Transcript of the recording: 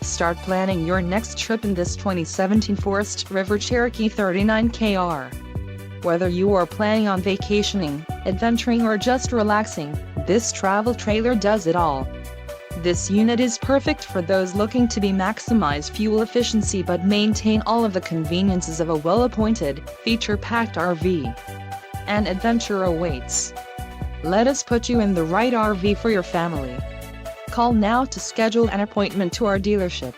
Start planning your next trip in this 2017 Forest River Cherokee 39KR. Whether you are planning on vacationing, adventuring or just relaxing, this travel trailer does it all. This unit is perfect for those looking to maximize fuel efficiency but maintain all of the conveniences of a well-appointed, feature-packed RV. An adventure awaits. Let us put you in the right RV for your family. Call now to schedule an appointment to our dealership.